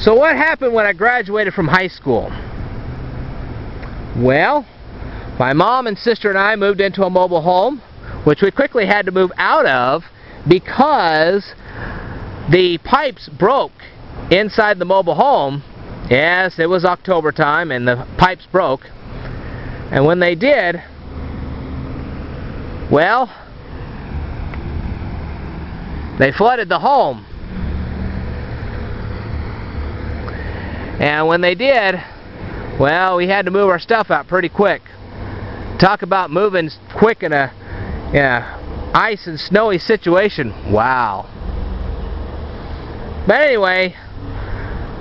So what happened when I graduated from high school? Well, my mom and sister and I moved into a mobile home, which we quickly had to move out of because the pipes broke inside the mobile home. Yes, it was October time and the pipes broke. And when they did, well, they flooded the home. And when they did, well, we had to move our stuff out pretty quick. Talk about moving quick in a ice and snowy situation. Wow. But anyway,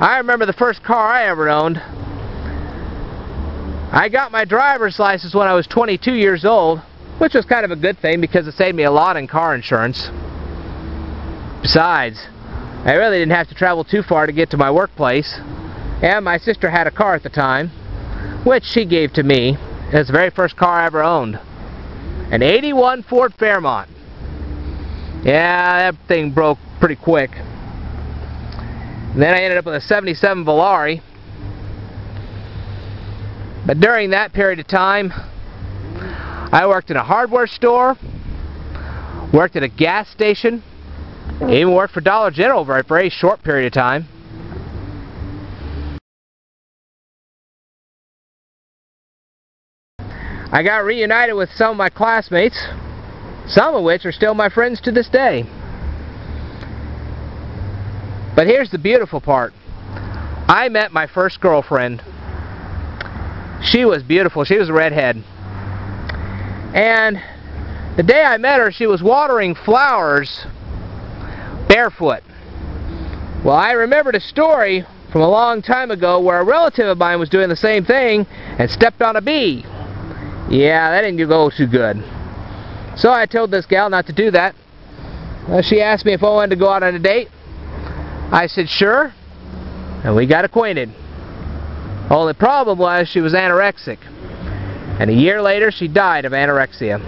I remember the first car I ever owned. I got my driver's license when I was 22 years old, which was kind of a good thing because it saved me a lot in car insurance. Besides, I really didn't have to travel too far to get to my workplace. And my sister had a car at the time, which she gave to me. It was the very first car I ever owned. An 81 Ford Fairmont. Yeah, that thing broke pretty quick. Then I ended up with a 77 Volare. But during that period of time, I worked in a hardware store, worked at a gas station, even worked for Dollar General for a very short period of time. I got reunited with some of my classmates, some of which are still my friends to this day. But here's the beautiful part. I met my first girlfriend. She was beautiful. She was a redhead. And the day I met her, she was watering flowers barefoot. Well, I remembered a story from a long time ago where a relative of mine was doing the same thing and stepped on a bee. Yeah, that didn't go too good. So I told this gal not to do that. She asked me if I wanted to go out on a date. I said sure, and we got acquainted. Only problem was she was anorexic, and a year later she died of anorexia.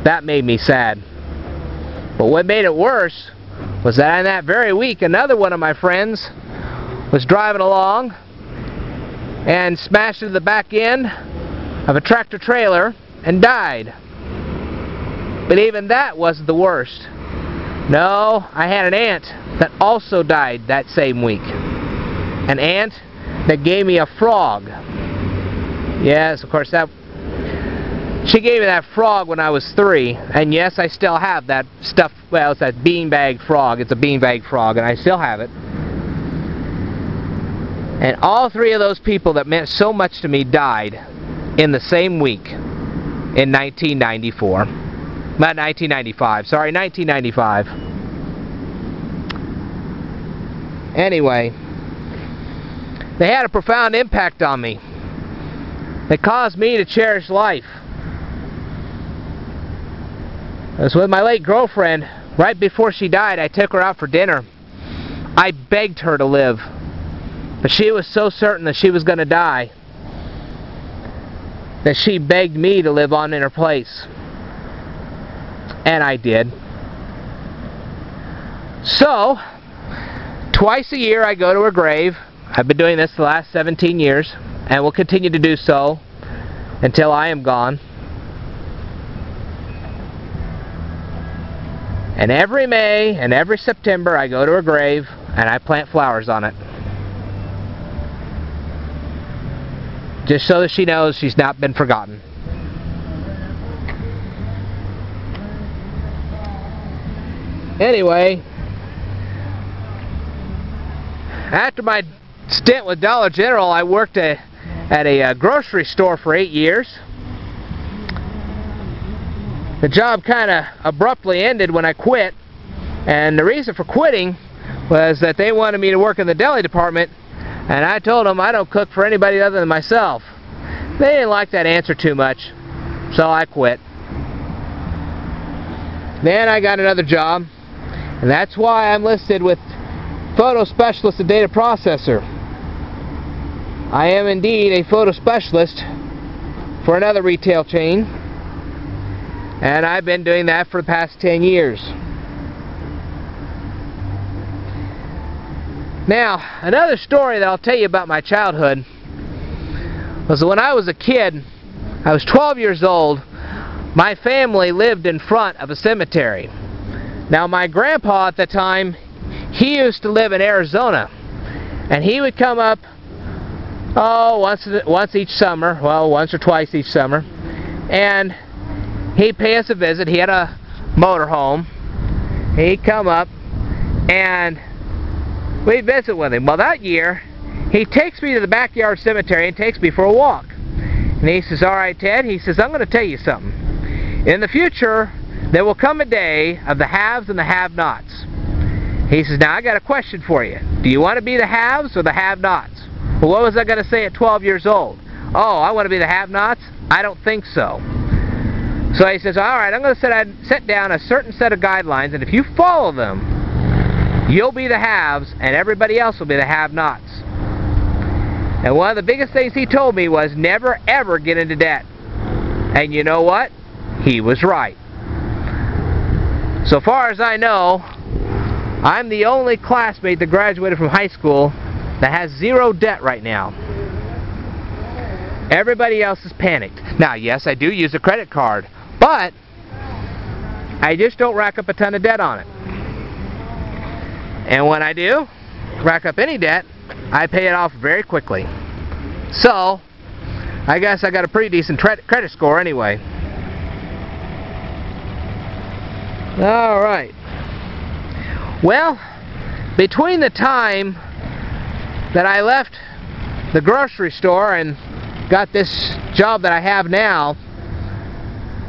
That made me sad. But what made it worse was that in that very week another one of my friends was driving along and smashed into the back end of a tractor trailer and died. But even that wasn't the worst. No, I had an aunt that also died that same week. An aunt that gave me a frog. Yes, of course, she gave me that frog when I was 3, and yes, I still have that stuff. Well, it's that beanbag frog. It's a beanbag frog, and I still have it. And all 3 of those people that meant so much to me died in the same week in 1994. Not 1995, sorry, 1995. Anyway, they had a profound impact on me. They caused me to cherish life. I was with my late girlfriend. Right before she died, I took her out for dinner. I begged her to live, but she was so certain that she was going to die that she begged me to live on in her place. And I did. So, twice a year I go to her grave. I've been doing this the last 17 years, and will continue to do so until I am gone. And every May and every September I go to her grave and I plant flowers on it. Just so that she knows she's not been forgotten. Anyway, after my stint with Dollar General, I worked at a grocery store for 8 years. The job kind of abruptly ended when I quit, and the reason for quitting was that they wanted me to work in the deli department, and I told them I don't cook for anybody other than myself. They didn't like that answer too much, so I quit. Then I got another job, and that's why I'm listed with Photo Specialist and Data Processor. I am indeed a photo specialist for another retail chain, and I've been doing that for the past 10 years. Now, another story that I'll tell you about my childhood was when I was a kid. I was 12 years old. My family lived in front of a cemetery. Now, my grandpa at the time, he used to live in Arizona, and he would come up once each summer, well, once or twice each summer, and he'd pay us a visit. He had a motorhome. He'd come up and we'd visit with him. Well, that year he takes me to the backyard cemetery and takes me for a walk. And he says, "Alright, Ted," he says, "I'm going to tell you something. In the future, there will come a day of the haves and the have-nots." He says, "Now, I got a question for you. Do you want to be the haves or the have-nots?" Well, what was I going to say at 12 years old? "Oh, I want to be the have-nots? I don't think so." So he says, "Alright, I'm going to set down a certain set of guidelines, and if you follow them, you'll be the haves, and everybody else will be the have-nots." And one of the biggest things he told me was never ever get into debt. And you know what? He was right. So far as I know, I'm the only classmate that graduated from high school that has zero debt right now. Everybody else is panicked. Now, yes, I do use a credit card, but I just don't rack up a ton of debt on it. And when I do rack up any debt, I pay it off very quickly. So, I guess I got a pretty decent credit score anyway. Alright. Well, between the time that I left the grocery store and got this job that I have now,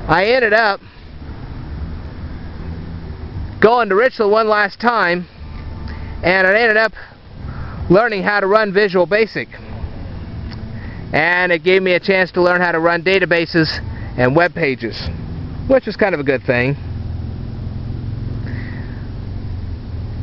I ended up going to Richland one last time, and I ended up learning how to run Visual Basic. And it gave me a chance to learn how to run databases and web pages, which was kind of a good thing.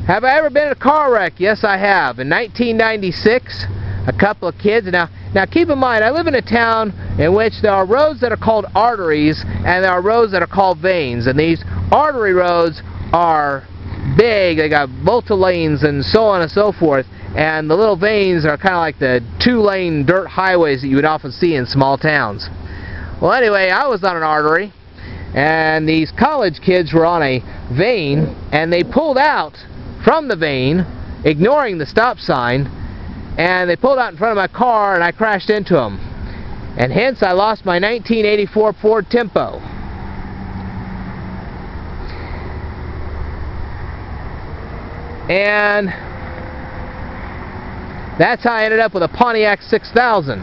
Have I ever been in a car wreck? Yes, I have. In 1996, a couple of kids. Now keep in mind, I live in a town in which there are roads that are called arteries and there are roads that are called veins. And these artery roads are big. They got multi-lanes and so on and so forth. And the little veins are kind of like the two-lane dirt highways that you would often see in small towns. Well, anyway, I was on an artery, and these college kids were on a vein, and they pulled out from the vein, ignoring the stop sign, and they pulled out in front of my car, and I crashed into them. And hence, I lost my 1984 Ford Tempo. And that's how I ended up with a Pontiac 6000,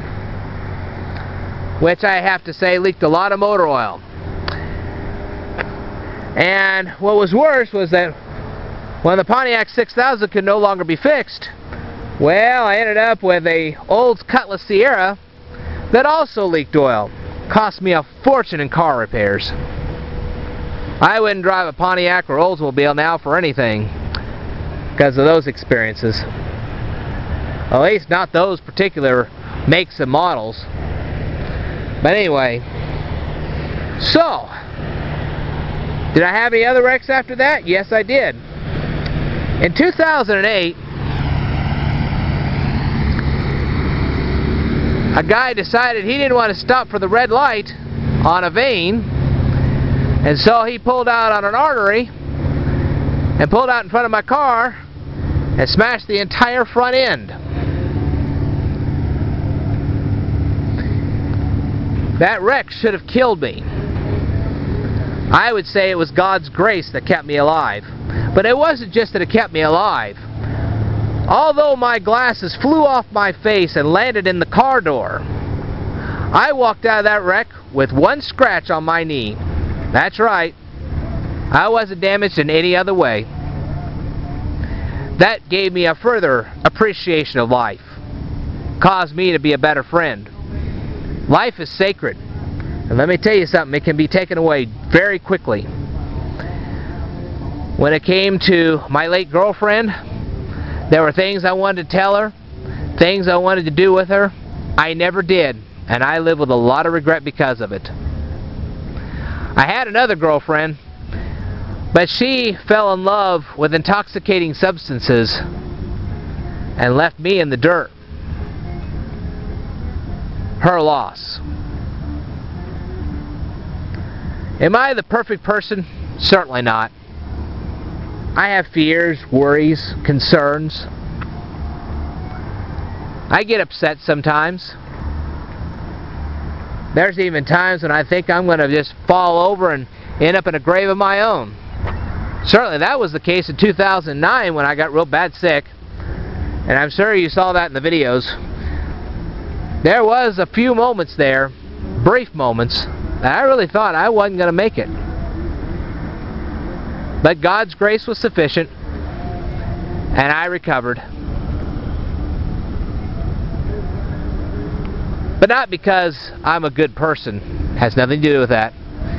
which I have to say leaked a lot of motor oil. And what was worse was that when the Pontiac 6000 could no longer be fixed, well, I ended up with a Olds Cutlass Sierra that also leaked oil. Cost me a fortune in car repairs. I wouldn't drive a Pontiac or Oldsmobile now for anything because of those experiences. At least not those particular makes and models. But anyway, so, did I have any other wrecks after that? Yes, I did. In 2008, a guy decided he didn't want to stop for the red light on a vein, and so he pulled out on an artery and pulled out in front of my car and smashed the entire front end. That wreck should have killed me. I would say it was God's grace that kept me alive. But it wasn't just that it kept me alive. Although my glasses flew off my face and landed in the car door, I walked out of that wreck with one scratch on my knee. That's right. I wasn't damaged in any other way. That gave me a further appreciation of life. Caused me to be a better friend. Life is sacred. And let me tell you something, it can be taken away very quickly. When it came to my late girlfriend, there were things I wanted to tell her, things I wanted to do with her. I never did, and I live with a lot of regret because of it. I had another girlfriend, but she fell in love with intoxicating substances, and left me in the dirt. Her loss. Am I the perfect person? Certainly not. I have fears, worries, concerns. I get upset sometimes. There's even times when I think I'm going to just fall over and end up in a grave of my own. Certainly that was the case in 2009 when I got real bad sick. And I'm sure you saw that in the videos. There was a few moments there, brief moments, that I really thought I wasn't going to make it. But God's grace was sufficient, and I recovered. But not because I'm a good person. It has nothing to do with that.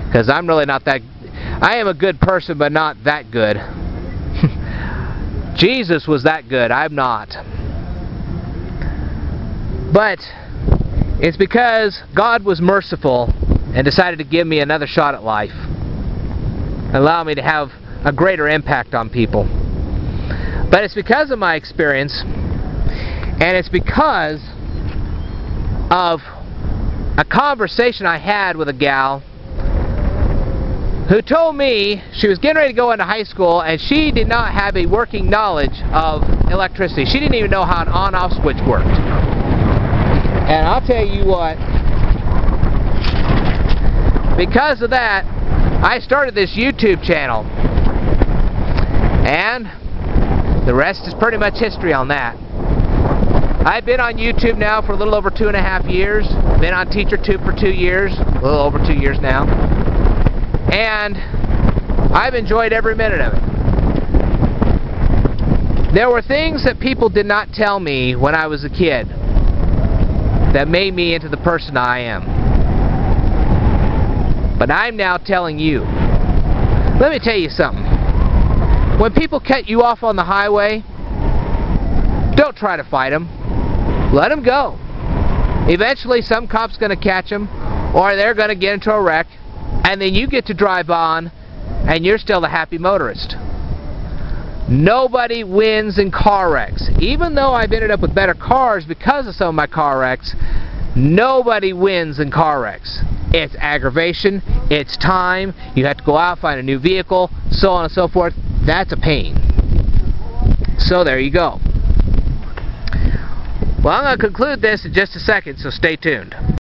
Because I'm really not that... I am a good person, but not that good. Jesus was that good. I'm not. But it's because God was merciful and decided to give me another shot at life. Allow me to have a greater impact on people. But it's because of my experience, and it's because of a conversation I had with a gal who told me she was getting ready to go into high school and she did not have a working knowledge of electricity. She didn't even know how an on-off switch worked. And I'll tell you what, because of that, I started this YouTube channel. And the rest is pretty much history on that. I've been on YouTube now for a little over 2.5 years. Been on TeacherTube for 2 years, a little over 2 years now. And I've enjoyed every minute of it. There were things that people did not tell me when I was a kid that made me into the person I am. But I'm now telling you. Let me tell you something. When people cut you off on the highway, don't try to fight them. Let them go. Eventually some cop's going to catch them, or they're going to get into a wreck, and then you get to drive on, and you're still the happy motorist. Nobody wins in car wrecks. Even though I've ended up with better cars because of some of my car wrecks, nobody wins in car wrecks. It's aggravation, it's time, you have to go out, find a new vehicle, so on and so forth. That's a pain. So there you go. Well, I'm going to conclude this in just a second, so stay tuned.